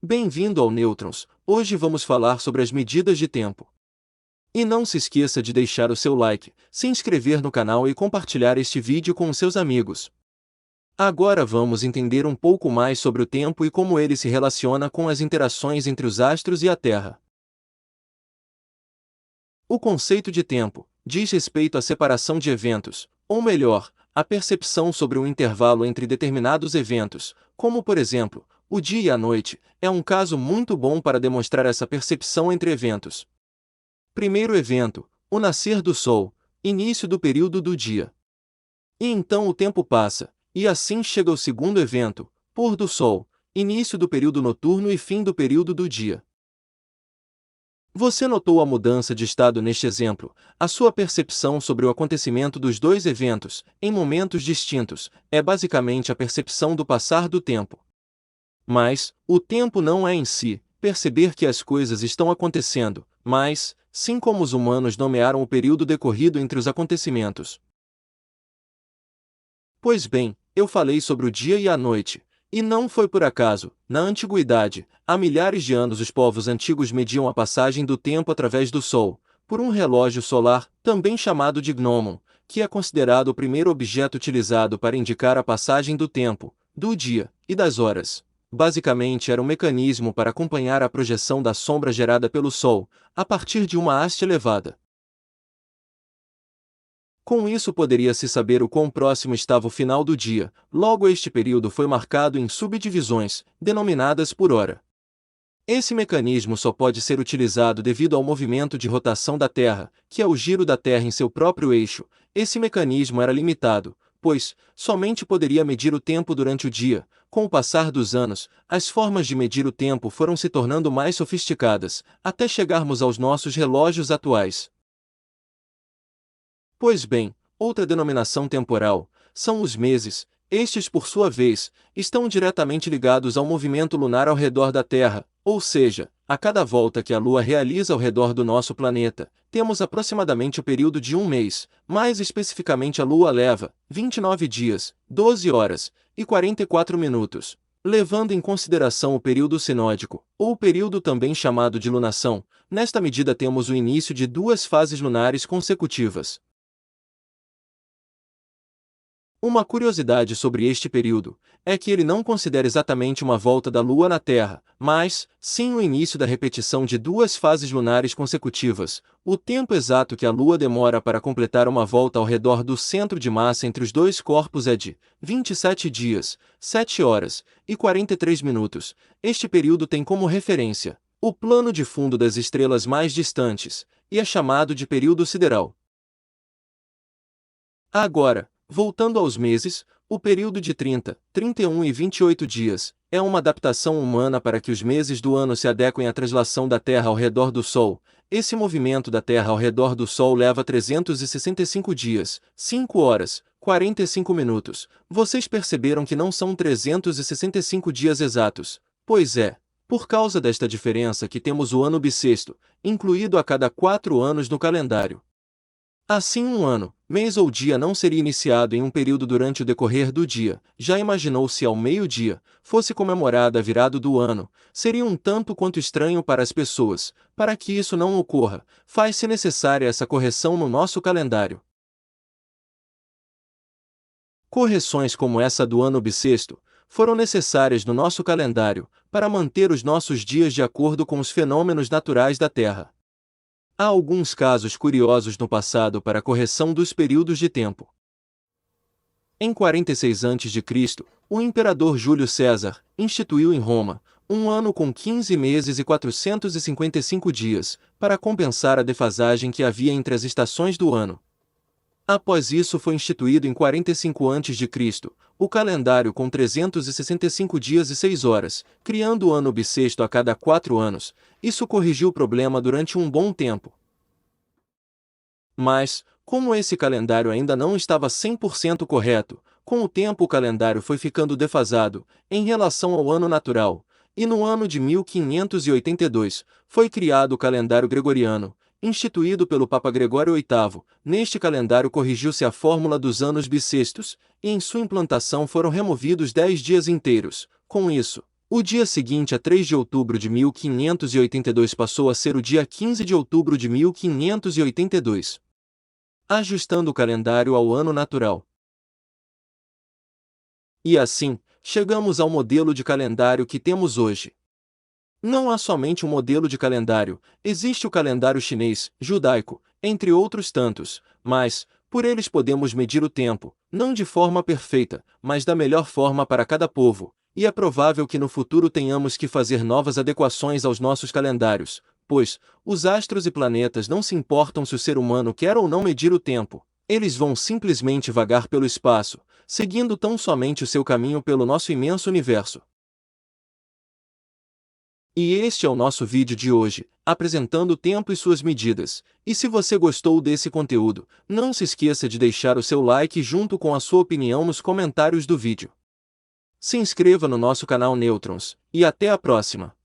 Bem-vindo ao Nêutrons. Hoje vamos falar sobre as medidas de tempo. E não se esqueça de deixar o seu like, se inscrever no canal e compartilhar este vídeo com os seus amigos. Agora vamos entender um pouco mais sobre o tempo e como ele se relaciona com as interações entre os astros e a Terra. O conceito de tempo diz respeito à separação de eventos, ou melhor, à percepção sobre um intervalo entre determinados eventos, como por exemplo, o dia e a noite, é um caso muito bom para demonstrar essa percepção entre eventos. Primeiro evento, o nascer do Sol, início do período do dia. E então o tempo passa, e assim chega o segundo evento, pôr do Sol, início do período noturno e fim do período do dia. Você notou a mudança de estado neste exemplo? A sua percepção sobre o acontecimento dos dois eventos, em momentos distintos, é basicamente a percepção do passar do tempo. Mas, o tempo não é em si, perceber que as coisas estão acontecendo, mas, sim como os humanos nomearam o período decorrido entre os acontecimentos. Pois bem, eu falei sobre o dia e a noite, e não foi por acaso. Na antiguidade, há milhares de anos os povos antigos mediam a passagem do tempo através do Sol, por um relógio solar, também chamado de gnomon, que é considerado o primeiro objeto utilizado para indicar a passagem do tempo, do dia e das horas. Basicamente era um mecanismo para acompanhar a projeção da sombra gerada pelo Sol, a partir de uma haste elevada. Com isso poderia-se saber o quão próximo estava o final do dia, logo este período foi marcado em subdivisões, denominadas por hora. Esse mecanismo só pode ser utilizado devido ao movimento de rotação da Terra, que é o giro da Terra em seu próprio eixo. Esse mecanismo era limitado, pois somente poderia medir o tempo durante o dia. Com o passar dos anos, as formas de medir o tempo foram se tornando mais sofisticadas, até chegarmos aos nossos relógios atuais. Pois bem, outra denominação temporal são os meses. Estes, por sua vez, estão diretamente ligados ao movimento lunar ao redor da Terra, ou seja, a cada volta que a Lua realiza ao redor do nosso planeta, temos aproximadamente o período de um mês, mais especificamente a Lua leva 29 dias, 12 horas e 44 minutos. Levando em consideração o período sinódico, ou período também chamado de lunação, nesta medida temos o início de duas fases lunares consecutivas. Uma curiosidade sobre este período é que ele não considera exatamente uma volta da Lua na Terra, mas, sim o início da repetição de duas fases lunares consecutivas. O tempo exato que a Lua demora para completar uma volta ao redor do centro de massa entre os dois corpos é de 27 dias, 7 horas e 43 minutos. Este período tem como referência o plano de fundo das estrelas mais distantes, e é chamado de período sideral. Agora, voltando aos meses, o período de 30, 31 e 28 dias é uma adaptação humana para que os meses do ano se adequem à translação da Terra ao redor do Sol. Esse movimento da Terra ao redor do Sol leva 365 dias, 5 horas, 45 minutos. Vocês perceberam que não são 365 dias exatos? Pois é, por causa desta diferença que temos o ano bissexto, incluído a cada 4 anos no calendário. Assim um ano, mês ou dia não seria iniciado em um período durante o decorrer do dia. Já imaginou se ao meio-dia fosse comemorada a virada do ano? Seria um tanto quanto estranho para as pessoas. Para que isso não ocorra, faz-se necessária essa correção no nosso calendário. Correções como essa do ano bissexto foram necessárias no nosso calendário para manter os nossos dias de acordo com os fenômenos naturais da Terra. Há alguns casos curiosos no passado para a correção dos períodos de tempo. Em 46 a.C., o imperador Júlio César instituiu em Roma um ano com 15 meses e 455 dias, para compensar a defasagem que havia entre as estações do ano. Após isso foi instituído em 45 a.C., o calendário com 365 dias e 6 horas, criando o ano bissexto a cada 4 anos. Isso corrigiu o problema durante um bom tempo. Mas, como esse calendário ainda não estava 100% correto, com o tempo o calendário foi ficando defasado, em relação ao ano natural, e no ano de 1582, foi criado o calendário gregoriano. instituído pelo Papa Gregório VIII. Neste calendário corrigiu-se a fórmula dos anos bissextos, e em sua implantação foram removidos 10 dias inteiros. Com isso, o dia seguinte a 3 de outubro de 1582 passou a ser o dia 15 de outubro de 1582, ajustando o calendário ao ano natural. E assim, chegamos ao modelo de calendário que temos hoje. Não há somente um modelo de calendário, existe o calendário chinês, judaico, entre outros tantos, mas, por eles podemos medir o tempo, não de forma perfeita, mas da melhor forma para cada povo, e é provável que no futuro tenhamos que fazer novas adequações aos nossos calendários, pois, os astros e planetas não se importam se o ser humano quer ou não medir o tempo, eles vão simplesmente vagar pelo espaço, seguindo tão somente o seu caminho pelo nosso imenso universo. E este é o nosso vídeo de hoje, apresentando o tempo e suas medidas. E se você gostou desse conteúdo, não se esqueça de deixar o seu like junto com a sua opinião nos comentários do vídeo. Se inscreva no nosso canal Neutrons, e até a próxima!